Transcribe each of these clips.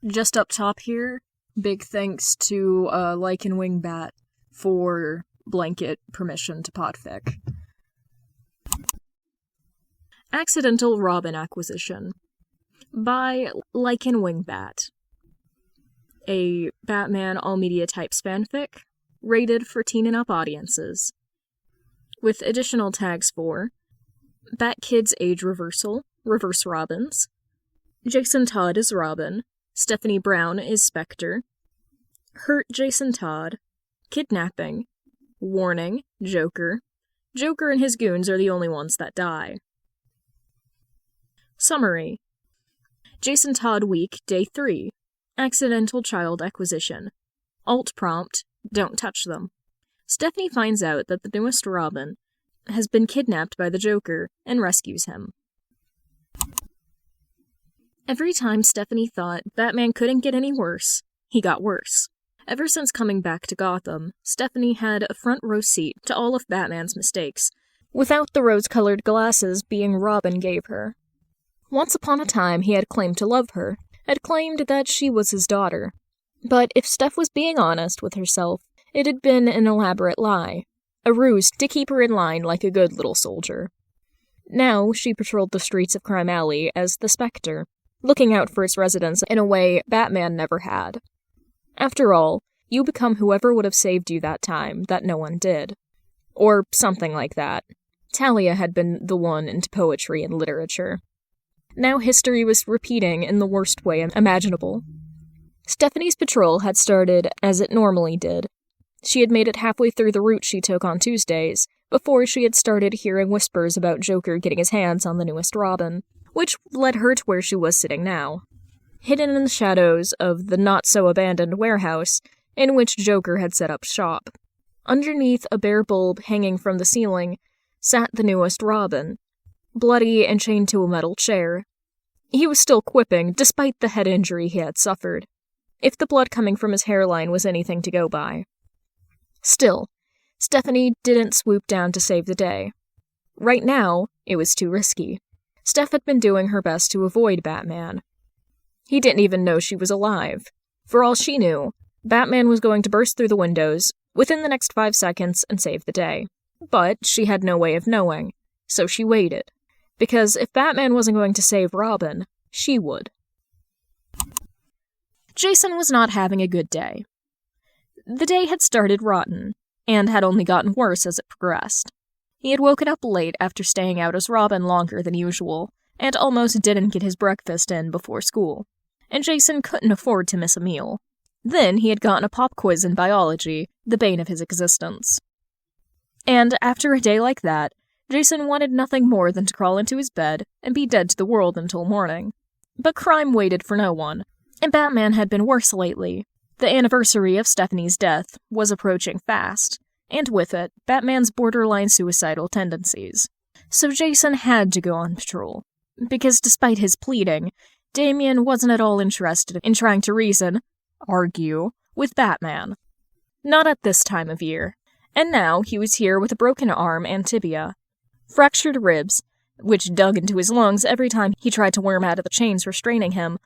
Just up top here, big thanks to Lichen Wingbat for blanket permission to podfic. Accidental Robin Acquisition by Lichen Wingbat. A Batman all-media types fanfic, rated for teen and up audiences. With additional tags for Bat Kids Age Reversal, Reverse Robins, Jason Todd is Robin, Stephanie Brown is Spectre, Hurt Jason Todd, Kidnapping, Warning, Joker. Joker and his goons are the only ones that die. Summary. Jason Todd Week, Day 3. Accidental Child Acquisition. Alt prompt, don't touch them. Stephanie finds out that the newest Robin has been kidnapped by the Joker and rescues him. Every time Stephanie thought Batman couldn't get any worse, he got worse. Ever since coming back to Gotham, Stephanie had a front row seat to all of Batman's mistakes, without the rose-colored glasses being Robin gave her. Once upon a time, he had claimed to love her, had claimed that she was his daughter. But if Steph was being honest with herself, it had been an elaborate lie, a ruse to keep her in line like a good little soldier. Now she patrolled the streets of Crime Alley as the Spectre, looking out for its residents in a way Batman never had. After all, you become whoever would have saved you that time that no one did. Or something like that. Talia had been the one into poetry and literature. Now history was repeating in the worst way imaginable. Stephanie's patrol had started as it normally did. She had made it halfway through the route she took on Tuesdays, before she had started hearing whispers about Joker getting his hands on the newest Robin, which led her to where she was sitting now. Hidden in the shadows of the not-so-abandoned warehouse in which Joker had set up shop. Underneath a bare bulb hanging from the ceiling sat the newest Robin, bloody and chained to a metal chair. He was still quipping, despite the head injury he had suffered, if the blood coming from his hairline was anything to go by. Still, Stephanie didn't swoop down to save the day. Right now, it was too risky. Steph had been doing her best to avoid Batman. He didn't even know she was alive. For all she knew, Batman was going to burst through the windows within the next 5 seconds and save the day. But she had no way of knowing, so she waited. Because if Batman wasn't going to save Robin, she would. Jason was not having a good day. The day had started rotten, and had only gotten worse as it progressed. He had woken up late after staying out as Robin longer than usual, and almost didn't get his breakfast in before school. And Jason couldn't afford to miss a meal. Then he had gotten a pop quiz in biology, the bane of his existence. And after a day like that, Jason wanted nothing more than to crawl into his bed and be dead to the world until morning. But crime waited for no one, and Batman had been worse lately. The anniversary of Stephanie's death was approaching fast, and with it, Batman's borderline suicidal tendencies. So Jason had to go on patrol, because despite his pleading, Damian wasn't at all interested in trying to argue, with Batman. Not at this time of year. And now he was here with a broken arm and tibia, fractured ribs, which dug into his lungs every time he tried to worm out of the chains restraining him,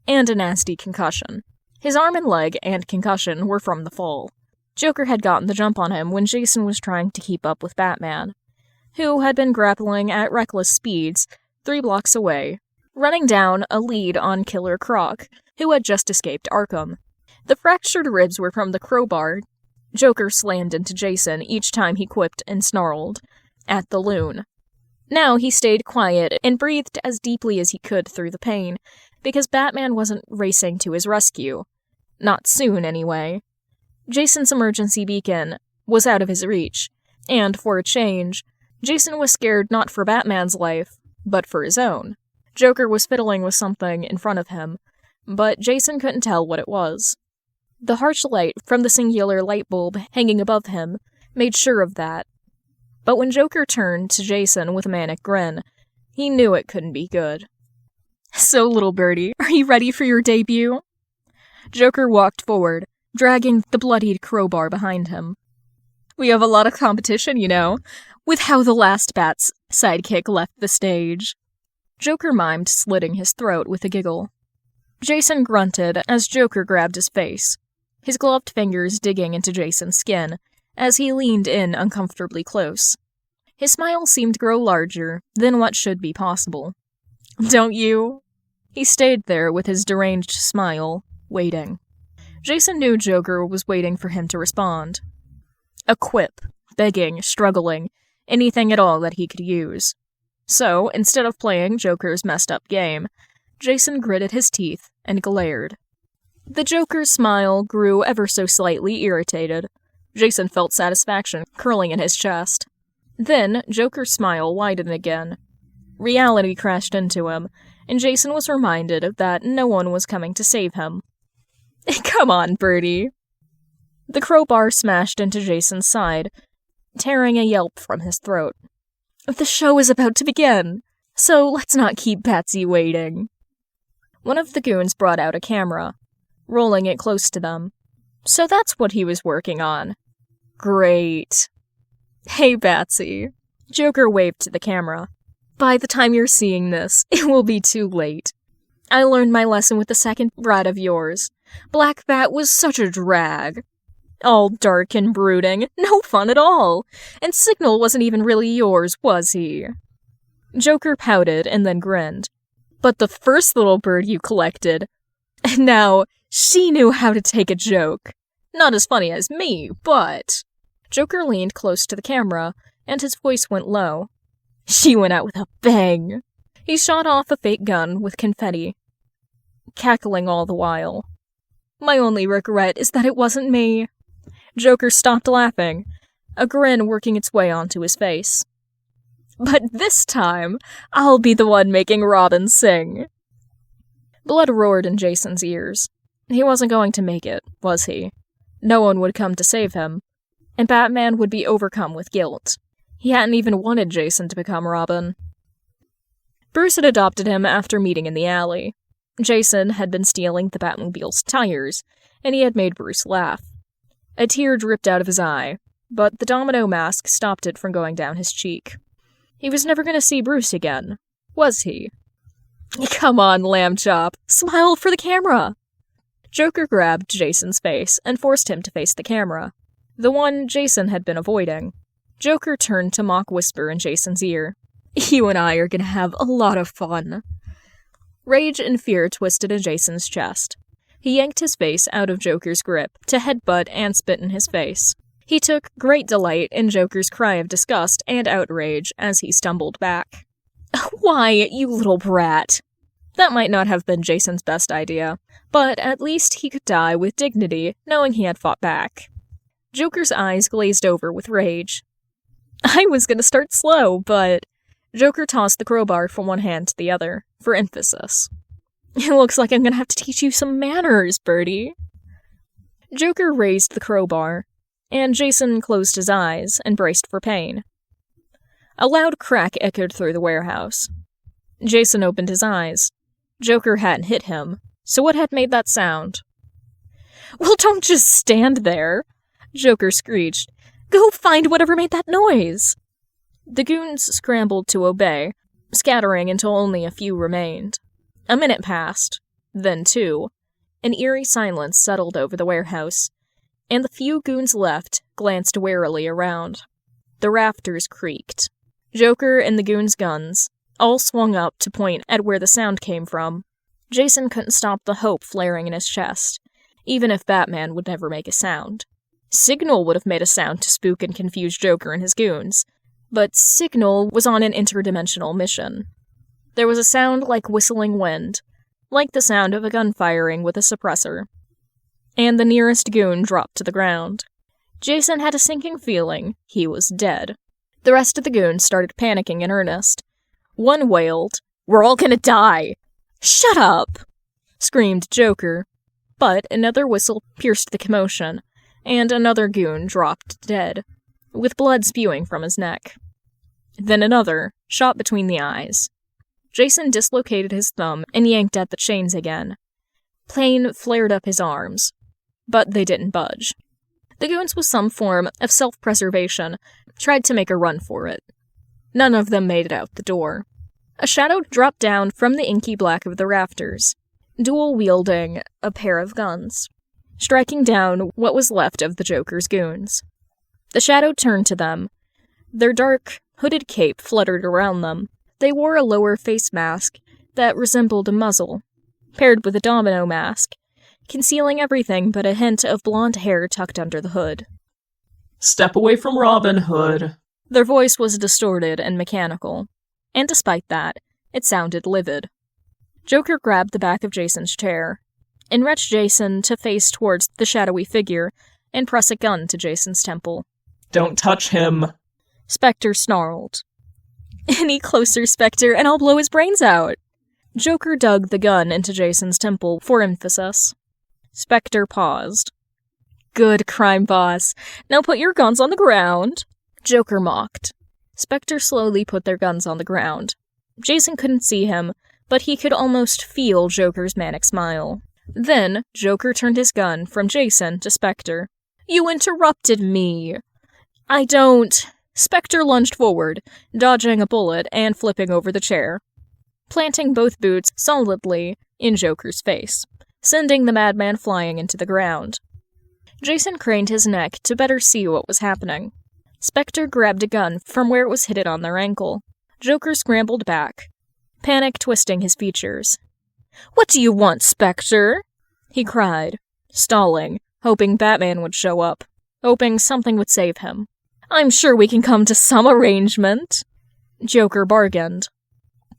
and a nasty concussion. His arm and leg and concussion were from the fall. Joker had gotten the jump on him when Jason was trying to keep up with Batman, who had been grappling at reckless speeds 3 blocks away, running down a lead on Killer Croc, who had just escaped Arkham. The fractured ribs were from the crowbar Joker slammed into Jason each time he quipped and snarled at the loon. Now he stayed quiet and breathed as deeply as he could through the pain, because Batman wasn't racing to his rescue. Not soon, anyway. Jason's emergency beacon was out of his reach, and for a change, Jason was scared not for Batman's life, but for his own. Joker was fiddling with something in front of him, but Jason couldn't tell what it was. The harsh light from the singular light bulb hanging above him made sure of that. But when Joker turned to Jason with a manic grin, he knew it couldn't be good. "So, little birdie, are you ready for your debut?" Joker walked forward, dragging the bloodied crowbar behind him. "We have a lot of competition, you know, with how the last Bat's sidekick left the stage." Joker mimed slitting his throat with a giggle. Jason grunted as Joker grabbed his face, his gloved fingers digging into Jason's skin as he leaned in uncomfortably close. His smile seemed to grow larger than what should be possible. "Don't you?" He stayed there with his deranged smile, waiting. Jason knew Joker was waiting for him to respond. A quip, begging, struggling, anything at all that he could use. So, instead of playing Joker's messed-up game, Jason gritted his teeth and glared. The Joker's smile grew ever so slightly irritated. Jason felt satisfaction curling in his chest. Then, Joker's smile widened again. Reality crashed into him, and Jason was reminded that no one was coming to save him. "Come on, Birdie." The crowbar smashed into Jason's side, tearing a yelp from his throat. "The show is about to begin, so let's not keep Patsy waiting." One of the goons brought out a camera, rolling it close to them. So that's what he was working on. Great. "Hey, Patsy." Joker waved to the camera. "By the time you're seeing this, it will be too late. I learned my lesson with the second brat of yours. Black Bat was such a drag. All dark and brooding, no fun at all. And Signal wasn't even really yours, was he?" Joker pouted and then grinned. "But the first little bird you collected. Now, she knew how to take a joke. Not as funny as me, but..." Joker leaned close to the camera, and his voice went low. "She went out with a bang." He shot off a fake gun with confetti, cackling all the while. "My only regret is that it wasn't me." Joker stopped laughing, a grin working its way onto his face. "But this time, I'll be the one making Robin sing." Blood roared in Jason's ears. He wasn't going to make it, was he? No one would come to save him, and Batman would be overcome with guilt. He hadn't even wanted Jason to become Robin. Bruce had adopted him after meeting in the alley. Jason had been stealing the Batmobile's tires, and he had made Bruce laugh. A tear dripped out of his eye, but the domino mask stopped it from going down his cheek. He was never going to see Bruce again, was he? "Come on, lamb chop, smile for the camera!" Joker grabbed Jason's face and forced him to face the camera, the one Jason had been avoiding. Joker turned to mock whisper in Jason's ear. "You and I are gonna have a lot of fun." Rage and fear twisted in Jason's chest. He yanked his face out of Joker's grip to headbutt and spit in his face. He took great delight in Joker's cry of disgust and outrage as he stumbled back. "Why, you little brat!" That might not have been Jason's best idea, but at least he could die with dignity, knowing he had fought back. Joker's eyes glazed over with rage. "I was gonna start slow, but..." Joker tossed the crowbar from one hand to the other, for emphasis. "It looks like I'm gonna have to teach you some manners, Birdie." Joker raised the crowbar, and Jason closed his eyes and braced for pain. A loud crack echoed through the warehouse. Jason opened his eyes. Joker hadn't hit him, so what had made that sound? "Well, don't just stand there," Joker screeched. "Go find whatever made that noise." The goons scrambled to obey, scattering until only a few remained. A minute passed, then 2. An eerie silence settled over the warehouse, and the few goons left glanced warily around. The rafters creaked. Joker and the goons' guns all swung up to point at where the sound came from. Jason couldn't stop the hope flaring in his chest, even if Batman would never make a sound. Signal would have made a sound to spook and confuse Joker and his goons, but Signal was on an interdimensional mission. There was a sound like whistling wind, like the sound of a gun firing with a suppressor. And the nearest goon dropped to the ground. Jason had a sinking feeling he was dead. The rest of the goons started panicking in earnest. One wailed, "We're all gonna die!" "Shut up!" screamed Joker. But another whistle pierced the commotion, and another goon dropped dead, with blood spewing from his neck. Then another, shot between the eyes. Jason dislocated his thumb and yanked at the chains again. Pain flared up his arms, but they didn't budge. The goons, with some form of self-preservation, tried to make a run for it. None of them made it out the door. A shadow dropped down from the inky black of the rafters. dual-wielding a pair of guns, striking down what was left of the Joker's goons. The Shadow turned to them. Their dark, hooded cape fluttered around them. They wore a lower face mask that resembled a muzzle, paired with a domino mask, concealing everything but a hint of blonde hair tucked under the hood. "Step away from Robin Hood." Their voice was distorted and mechanical, and despite that, it sounded livid. Joker grabbed the back of Jason's chair, and nudged Jason to face towards the shadowy figure and press a gun to Jason's temple. "Don't touch him," Spectre snarled. "Any closer, Spectre, and I'll blow his brains out." Joker dug the gun into Jason's temple for emphasis. Spectre paused. "Good crime boss. Now put your guns on the ground." Joker mocked. Spectre slowly put their guns on the ground. Jason couldn't see him, but he could almost feel Joker's manic smile. Then, Joker turned his gun from Jason to Spectre. "You interrupted me!" "I don't..." Spectre lunged forward, dodging a bullet and flipping over the chair, planting both boots solidly in Joker's face, sending the madman flying into the ground. Jason craned his neck to better see what was happening. Spectre grabbed a gun from where it was hidden on their ankle. Joker scrambled back, panic twisting his features. "What do you want, Spectre?" he cried, stalling, hoping Batman would show up, hoping something would save him. "I'm sure we can come to some arrangement," Joker bargained.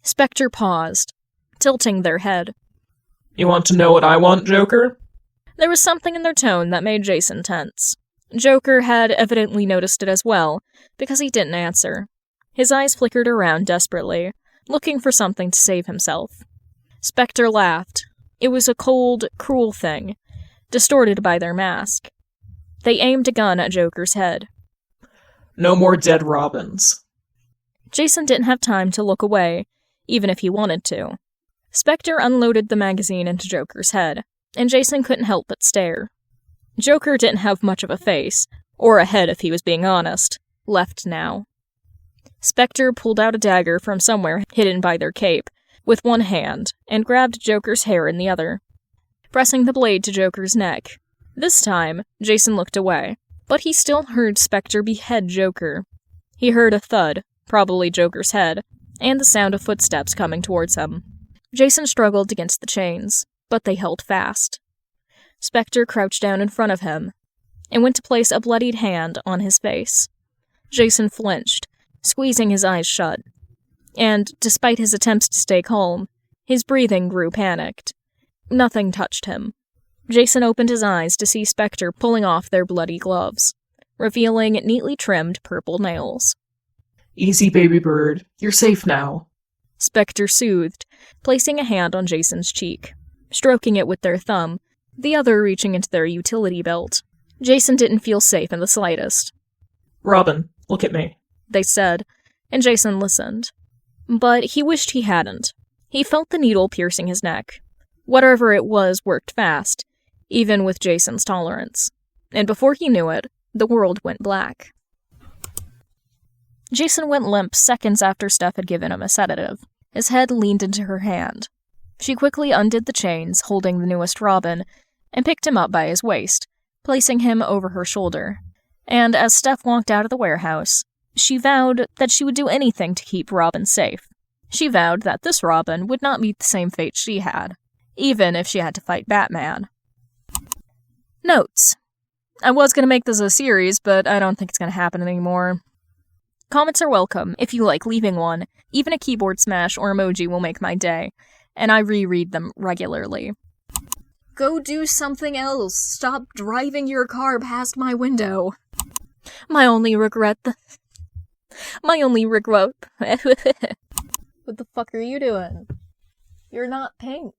Spectre paused, tilting their head. "You want to know what I want, Joker?" There was something in their tone that made Jason tense. Joker had evidently noticed it as well, because he didn't answer. His eyes flickered around desperately, looking for something to save himself. Spectre laughed. It was a cold, cruel thing, distorted by their mask. They aimed a gun at Joker's head. "No more dead Robins." Jason didn't have time to look away, even if he wanted to. Spectre unloaded the magazine into Joker's head, and Jason couldn't help but stare. Joker didn't have much of a face, or a head if he was being honest, left now. Spectre pulled out a dagger from somewhere hidden by their cape, with one hand, and grabbed Joker's hair in the other, pressing the blade to Joker's neck. This time, Jason looked away, but he still heard Spectre behead Joker. He heard a thud, probably Joker's head, and the sound of footsteps coming towards him. Jason struggled against the chains, but they held fast. Spectre crouched down in front of him, and went to place a bloodied hand on his face. Jason flinched, squeezing his eyes shut, and, despite his attempts to stay calm, his breathing grew panicked. Nothing touched him. Jason opened his eyes to see Spectre pulling off their bloody gloves, revealing neatly trimmed purple nails. "Easy, baby bird. You're safe now," Spectre soothed, placing a hand on Jason's cheek, stroking it with their thumb, the other reaching into their utility belt. Jason didn't feel safe in the slightest. "Robin, look at me," they said, and Jason listened. But he wished he hadn't. He felt the needle piercing his neck. Whatever it was worked fast, even with Jason's tolerance. And before he knew it, the world went black. Jason went limp seconds after Steph had given him a sedative. His head leaned into her hand. She quickly undid the chains holding the newest Robin and picked him up by his waist, placing him over her shoulder. And as Steph walked out of the warehouse, she vowed that she would do anything to keep Robin safe. She vowed that this Robin would not meet the same fate she had, even if she had to fight Batman. Notes. I was going to make this a series, but I don't think it's going to happen anymore. Comments are welcome if you like leaving one. Even a keyboard smash or emoji will make my day, and I reread them regularly. Go do something else. Stop driving your car past my window. My only regret... What the fuck are you doing? You're not pink.